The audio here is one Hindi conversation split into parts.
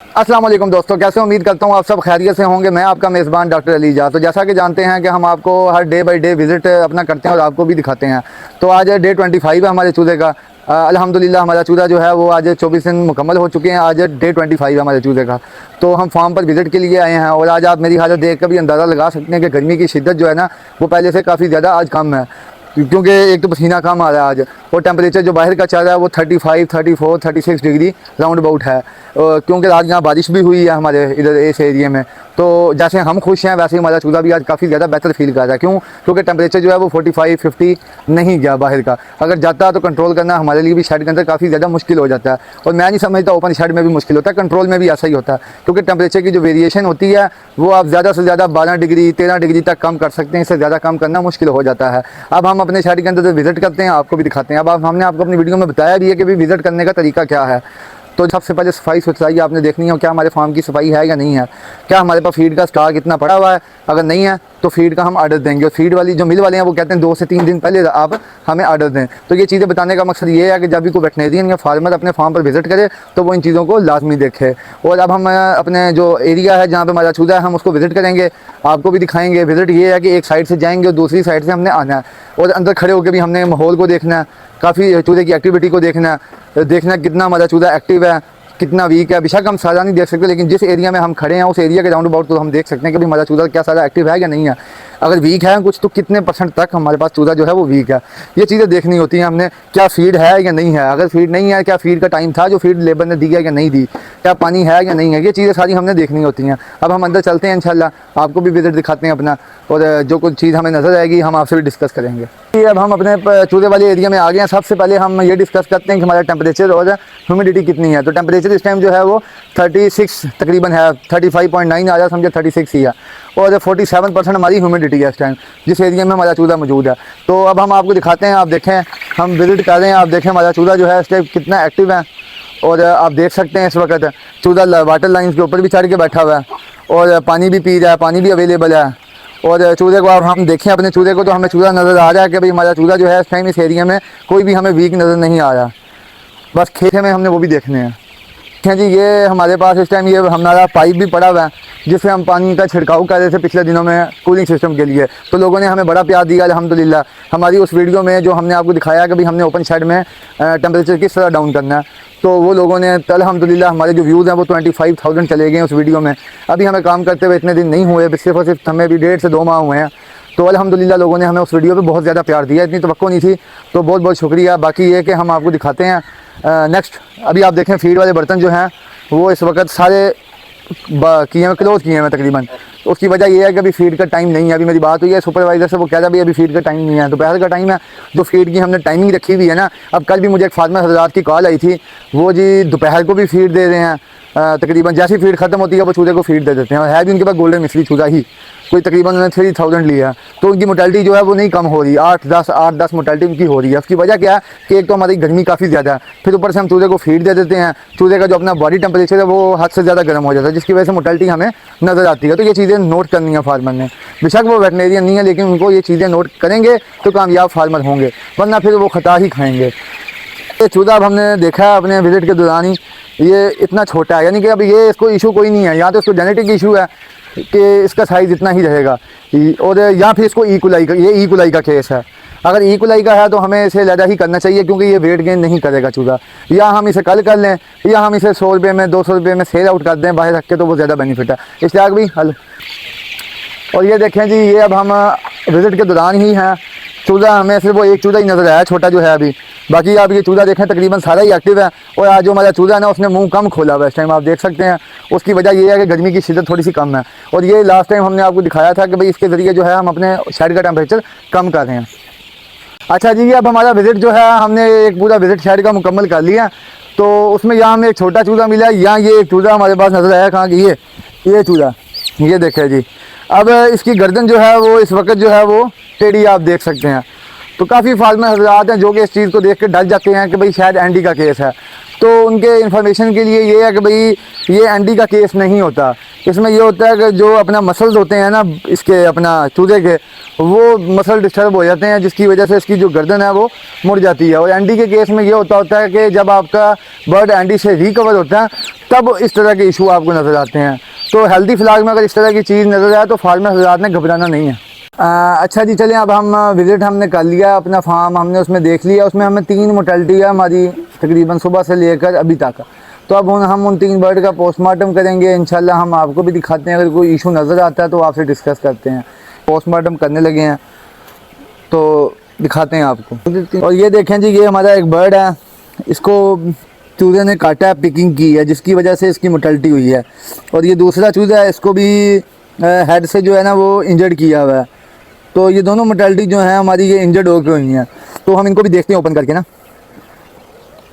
अस्सलाम वालेकुम दोस्तों, कैसे उम्मीद करता हूँ आप सब खैरियत से होंगे। मैं आपका मेज़बान डॉक्टर अली जा। तो जैसा कि जानते हैं कि हम आपको हर डे बाई डे विज़िट अपना करते हैं और आपको भी दिखाते हैं। तो आज डे 25 है हमारे चूज़े का। अल्हम्दुलिल्लाह हमारा चूज़ा जो है वो आज 24 दिन मुकम्मल हो चुके हैं। आज डे 25 है हमारे चूज़े का। तो हम फार्म पर विज़िट के लिए आए हैं और आज आप मेरी हालत देख कर भी अंदाज़ा लगा सकते हैं कि गर्मी की शिद्दत जो है ना वो पहले से काफ़ी ज़्यादा आज कम है, क्योंकि एक तो पसीना कम आ रहा है आज, और टेम्परेचर जो बाहर का चल रहा है वो 35, 34, 36 डिग्री राउंड अबाउट है। क्योंकि आज यहाँ बारिश भी हुई है हमारे इधर इस एरिए में। तो जैसे हम खुश हैं वैसे ही हमारा चूल्हा भी आज काफ़ी ज़्यादा बेहतर फील कर रहा है। क्यों? क्योंकि टेम्परेचर जो है वो 45, 50 नहीं गया बाहर का। अगर जाता है तो कंट्रोल करना हमारे लिए भी शेड के अंदर काफ़ी ज़्यादा मुश्किल हो जाता है। और मैं नहीं समझता ओपन शेड में भी मुश्किल होता है, कंट्रोल में भी ऐसा ही होता है। क्योंकि टेम्परेचर की जो वेरिएशन होती है वो आप ज़्यादा से ज़्यादा 12 डिग्री 13 डिग्री तक कम कर सकते हैं, इससे ज़्यादा कम करना मुश्किल हो जाता है। अब हम अपने शेड के अंदर विज़िट करते हैं, आपको भी दिखाते हैं। अब हमने आपको अपनी वीडियो में बताया भी है कि भी विज़िट करने का तरीका क्या है। तो सबसे पहले सफाई सुथराई आपने देखनी है, क्या हमारे फार्म की सफाई है या नहीं है, क्या हमारे पास फीड का स्टॉक इतना पड़ा हुआ है। अगर नहीं है तो फीड का हम ऑर्डर देंगे। और फीड वाली जो मिल वाले हैं वो कहते हैं 2 से 3 दिन पहले आप हमें ऑर्डर दें। तो ये चीज़ें बताने का मकसद ये है कि जब भी कोई वेटनेरियन या फार्मर अपने फार्म पर विजिट करे तो वो इन चीज़ों को लाजमी देखे। और अब हम अपने जो एरिया है जहाँ पर हमारा चूजा है हम उसको विजिट करेंगे, आपको भी दिखाएंगे। विजिट ये है कि एक साइड से जाएंगे और दूसरी साइड से हमने आना है और अंदर खड़े होकर भी हमने माहौल को देखना है, काफ़ी चूजे की एक्टिविटी को देखना है, कितना हमारा चूजा एक्टिव है, कितना वीक है। बेशक हम सारा नहीं देख सकते, लेकिन जिस एरिया में हम खड़े हैं उस एरिया के राउंड अबाउट तो हम देख सकते हैं कि भाई हमारा चूजा क्या सारा एक्टिव है या नहीं है। अगर वीक है कुछ तो कितने % तक हमारे पास चूजा जो है वो वीक है, ये चीज़ें देखनी होती हैं हमने। क्या फीड है या नहीं है, अगर फीड नहीं है क्या फीड का टाइम था जो फीड लेबर ने दी है या नहीं दी, क्या पानी है या नहीं है, ये चीज़ें सारी हमने देखनी होती हैं। अब हम अंदर चलते हैं, इंशाल्लाह आपको भी विजिट दिखाते हैं अपना, और जो कुछ चीज़ हमें नज़र आएगी हम आपसे भी डिस्कस करेंगे। अब हम अपने चूजे वाले एरिया में आ गए हैं। सबसे पहले हम ये डिस्कस करते हैं कि हमारा टेम्परेचर और ह्यूमिडिटी कितनी है। तो टेम्परेचर इस टाइम जो है वो 36 तकरीबन है, 35.9 आ रहा, समझे 36 ही है। और 47% हमारी ह्यूमिडिटी है इस टाइम जिस एरिया में हमारा चूजा मौजूद है। तो अब हम आपको दिखाते हैं, आप देखें, हम विजिट कर रहे हैं, आप देखें हमारा चूजा जो है इस टाइम कितना एक्टिव है। और आप देख सकते हैं इस वक्त चूजा वाटर लाइन के ऊपर भी चढ़ के बैठा हुआ है और पानी भी पी रहा है, पानी भी अवेलेबल है। और चूजे को अब हम देखें अपने चूजे को तो हमें चूजा नज़र आ रहा है कि भाई हमारा चूजा जो है इस टाइम इस एरिया में कोई भी हमें वीक नज़र नहीं आ रहा। बस खेत में हमने वो भी देखने हैं। देखें जी, ये हमारे पास इस टाइम ये हमारा पाइप भी पड़ा हुआ है जिससे हम पानी का छिड़काव कर रहे थे पिछले दिनों में कूलिंग सिस्टम के लिए। तो लोगों ने हमें बड़ा प्यार दिया अल्हम्दुलिल्लाह। हमारी उस वीडियो में जो हमने आपको दिखाया कि भाई हमने ओपन शेड में टेम्परेचर किस तरह डाउन करना है, तो वो लोगों ने अल्हम्दुलिल्लाह हमारे जो व्यूज़ हैं वो 25,000 चले गए उस वीडियो में। अभी हमें काम करते हुए इतने दिन नहीं हुए, सिर्फ और सिर्फ हमें भी 1.5 से 2 माह हुए हैं। तो अल्हम्दुलिल्लाह लोगों ने हमें उस वीडियो पे बहुत ज़्यादा प्यार दिया, इतनी तवक्को नहीं थी, तो बहुत बहुत शुक्रिया। बाकी ये कि हम आपको दिखाते हैं नेक्स्ट। अभी आप देखें फीड वाले बर्तन जो हैं वो इस वक्त सारे किए हैं, क्लोज़ किए हैं तकरीबन। तो उसकी वजह ये है कि अभी फीड का टाइम नहीं है। अभी मेरी बात हुई है सुपरवाइज़र से, वो कह रहा है अभी फीड का टाइम नहीं है, दोपहर का टाइम है। जो फीड की हमने टाइमिंग रखी हुई है ना, अब कल भी मुझे एक फार्मर हज़रात की कॉल आई थी, वो जी दोपहर को भी फीड दे रहे हैं। तकरीबन जैसी फीड ख़त्म होती है वो चूजे को फीड दे देते हैं। और है भी उनके पास गोल्डन मिस्री चूजा ही, कोई तकरीबन उन्होंने 3000 लिया, तो उनकी मोर्टेलिटी जो है वो नहीं कम हो रही, 8-10 मोर्टेलिटी उनकी हो रही है। उसकी वजह क्या है कि एक तो हमारी गर्मी काफ़ी ज़्यादा है, फिर ऊपर से हम चूजे को फीड दे देते हैं। चूजे का जो अपना बॉडी टेम्परेचर है वो हद से ज़्यादा गर्म हो जाता है, जिसकी वजह से मोर्टेलिटी हमें नज़र आती है। तो ये चीज़ें नोट करनी है फार्मर ने। बेशक वो वेटनेरियन नहीं है, लेकिन उनको ये चीज़ें नोट करेंगे तो कामयाब फार्मर होंगे, वरना फिर वो खता ही खाएँगे। ये चूजा अब हमने देखा है अपने विजिट के दौरान ही, ये इतना छोटा है, यानी कि अब ये इसको इशू कोई नहीं है। या तो इसको जेनेटिक इशू है कि इसका साइज़ इतना ही रहेगा, और या फिर इसको इक्वलाई का, ये इक्वलाई का केस है। अगर इक्वलाई का है तो हमें इसे लैदा ही करना चाहिए, क्योंकि ये वेट गेन नहीं करेगा चूजा। या हम इसे कल कर लें या हम इसे 100 रुपये में 200 रुपये में सेल आउट कर दें बाहर रख के, तो वो ज़्यादा बेनिफिट है। इश्तियाक भी हल। और ये देखें जी, ये अब हम विज़िट के दौरान ही हैं। चूजा हमें सिर्फ वो एक चूजा ही नज़र आया छोटा जो है अभी, बाकी आप ये चूजा देखें तकरीबन सारा ही एक्टिव है। और आज जो हमारा चूजा है ना उसने मुंह कम खोला हुआ है इस टाइम, आप देख सकते हैं। उसकी वजह ये है कि गर्मी की शिद्दत थोड़ी सी कम है। और ये लास्ट टाइम हमने आपको दिखाया था कि भाई इसके ज़रिए जो है हम अपने शेड का टेम्परेचर कम कर रहे हैं। अच्छा जी, अब हमारा विज़िट जो है हमने एक पूरा विज़िट शेड का मुकम्मल कर लिया। तो उसमें यहाँ हमें एक छोटा चूजा मिला, यहाँ ये एक चूजा हमारे पास नज़र आया। कहाँ की ये चूजा, ये देखे जी। अब इसकी गर्दन जो है वो इस वक्त जो है वो टेढ़ी आप देख सकते हैं। तो काफ़ी फार्मर हजरात हैं जो कि इस चीज़ को देख के डर जाते हैं कि भाई शायद एनडी का केस है। तो उनके इन्फॉर्मेशन के लिए ये है कि भाई ये एनडी का केस नहीं होता। इसमें ये होता है कि जो अपना मसल्स होते हैं ना इसके अपना चूजे के, वो मसल डिस्टर्ब हो जाते हैं, जिसकी वजह से इसकी जो गर्दन है वो मुड़ जाती है। और एनडी के केस में ये होता है कि जब आपका बर्ड एनडी से रिकवर होता है तब इस तरह के इशू आपको नज़र आते हैं। तो हेल्दी फ्लाग में अगर इस तरह की चीज़ नज़र आए तो फार्मर हजरात ने घबराना नहीं है। अच्छा जी, चलिए अब हम विज़िट हमने कर लिया अपना फार्म, हमने उसमें देख लिया। उसमें हमें 3 मोर्टेलिटी है हमारी तकरीबन सुबह से लेकर अभी तक। तो अब हम उन 3 बर्ड का पोस्टमार्टम करेंगे। इंशाल्लाह हम आपको भी दिखाते हैं, अगर कोई इशू नज़र आता है तो आपसे डिस्कस करते हैं। पोस्टमार्टम करने लगे हैं तो दिखाते हैं आपको। और ये देखें जी, ये हमारा एक बर्ड है, इसको चूज़े ने काटा है, पिकिंग की है, जिसकी वजह से इसकी मोर्टेलिटी हुई है। और ये दूसरा चूज़ा है, इसको भी हेड से जो है ना वो इंजर्ड किया हुआ है। तो ये दोनों मोर्टेलिटी जो है हमारी ये इंजर्ड होकर हुई हैं। तो हम इनको भी देखते हैं ओपन करके ना।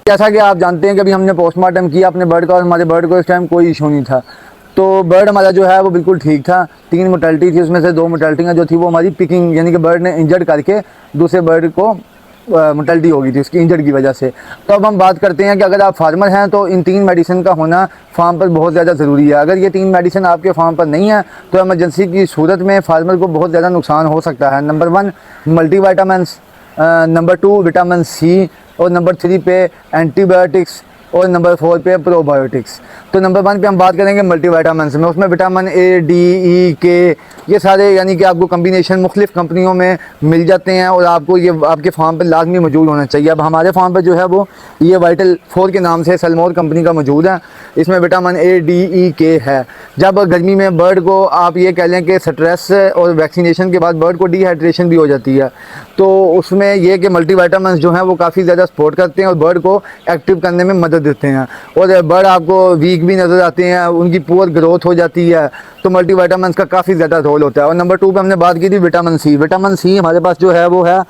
जैसा कि आप जानते हैं कि अभी हमने पोस्टमार्टम किया अपने बर्ड का, और हमारे बर्ड को इस टाइम कोई इशू नहीं था। तो बर्ड हमारा जो है वो बिल्कुल ठीक था। 3 मोर्टेलिटी थी, उसमें से 2 मोर्टेलिटियाँ जो थी वो हमारी पिकिंग यानी कि बर्ड ने इंजर्ड करके दूसरे बर्ड को मोर्टेलिटी हो गई थी उसकी इंजर्ड की वजह से। तो अब हम बात करते हैं कि अगर आप फार्मर हैं तो इन 3 मेडिसिन का होना फार्म पर बहुत ज़्यादा ज़रूरी है। अगर ये 3 मेडिसिन आपके फार्म पर नहीं है तो एमरजेंसी की सूरत में फार्मर को बहुत ज़्यादा नुकसान हो सकता है। Number 1 multivitamins, number 2 vitamin C, और नंबर 3 पे एंटीबायोटिक्स, और नंबर 4 पे प्रोबायोटिक्स। तो नंबर 1 पे हम बात करेंगे मल्टीविटामिन्स में। उसमें विटामिन ए, डी, ई, के ये सारे यानी कि आपको कम्बिनेशन मुख्तलिफ़ कंपनियों में मिल जाते हैं और आपको ये आपके फार्म पर लाजमी मौजूद होना चाहिए। अब हमारे फार्म पर जो है वो ये वाइटल 4 के नाम से सलमोर कंपनी का मौजूद है। इसमें विटामिन ए, डी, ई, के है। जब गर्मी में बर्ड को आप ये कह लें कि स्ट्रेस और वैक्सीनेशन के बाद बर्ड को डिहाइड्रेशन भी हो जाती है, तो उसमें यह कि मल्टीविटामिन्स जो हैं वो काफ़ी ज़्यादा सपोर्ट करते हैं और बर्ड को एक्टिव करने में मदद देते हैं। और बर्ड आपको वीक भी नज़र आते हैं, उनकी पुअर ग्रोथ हो जाती है। तो मल्टीविटामिन्स का काफ़ी ज़्यादा रोल होता है। और नंबर 2 पे हमने बात की थी विटामिन सी। विटामिन सी हमारे पास जो है वो है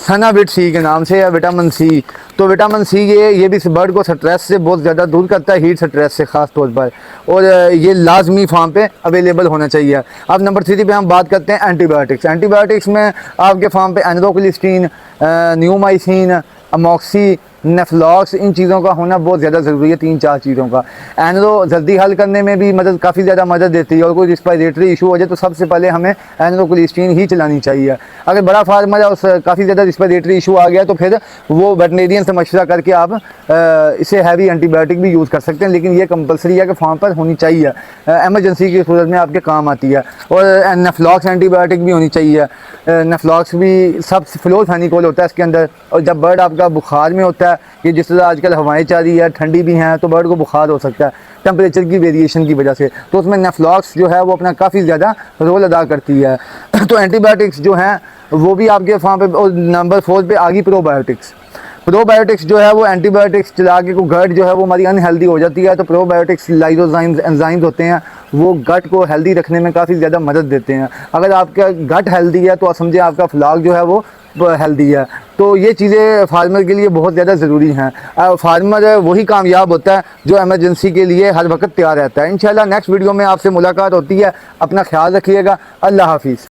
सनाविट सी के नाम से है विटामिन सी। तो विटामिन सी ये भी बर्ड को स्ट्रेस से बहुत ज़्यादा दूर करता है, हीट स्ट्रेस से ख़ास तौर पर, और ये लाजमी फार्म पे अवेलेबल होना चाहिए। अब नंबर 3 पे हम बात करते हैं एंटीबायोटिक्स। एंटीबायोटिक्स में आपके फार्म पे एनरोक्लिस्टीन, न्यूमाइसिन, अमोक्सी, नेफ्लॉक्स, इन चीज़ों का होना बहुत ज़्यादा ज़रूरी है। 3-4 चीज़ों का। एनरो जल्दी हल करने में भी मदद काफ़ी ज़्यादा मदद देती है, और कोई रिस्पायरेटरी इशू हो जाए तो सबसे पहले हमें एनरोक्लिस्टीन ही चलानी चाहिए। अगर बड़ा फार्मर है और काफ़ी ज़्यादा रिस्पायरेटरी इशू आ गया तो फिर वो वेटनेरियन से मशवरा करके आप इसे हैवी एंटीबायोटिक भी यूज़ कर सकते हैं, लेकिन ये कंपलसरी है कि फार्म पर होनी चाहिए, एमरजेंसी की सूरत में आपके काम आती है। और नेफ्लॉक्स एंटीबायोटिक भी होनी चाहिए। नेफ्लॉक्स भी सब फ्लोरफेनिकोल होता है इसके अंदर। और जब बर्ड आपका बुखार में होता है, कि जिस तरह आजकल हवाएं चल रही है, ठंडी भी हैं, तो बर्ड को बुखार हो सकता है टेम्परेचर की वेरिएशन की वजह से। तो उसमें नेफ्लॉक्स जो है वो अपना काफ़ी ज़्यादा रोल अदा करती है। तो एंटीबायोटिक्स जो हैं वो भी आपके फार्म पे। और नंबर 4 पे आ गई प्रोबायोटिक्स। प्रोबायोटिक्स जो है वो एंटीबायोटिक्स चला के को गट जो है वो हमारी अनहेल्दी हो जाती है। तो प्रोबायोटिक्स लाइसोजाइम्स एंजाइम्स होते हैं, वो गट को हेल्दी रखने में काफ़ी ज़्यादा मदद देते हैं। अगर आपका गट हेल्दी है तो आप समझे आपका फ्लाग जो है वो हेल्दी है। तो ये चीज़ें फार्मर के लिए बहुत ज़्यादा ज़रूरी हैं। फार्मर वही कामयाब होता है जो एमरजेंसी के लिए हर वक्त तैयार रहता है। इंशाल्लाह नेक्स्ट वीडियो में आपसे मुलाकात होती है। अपना ख्याल रखिएगा। अल्लाह हाफिज़।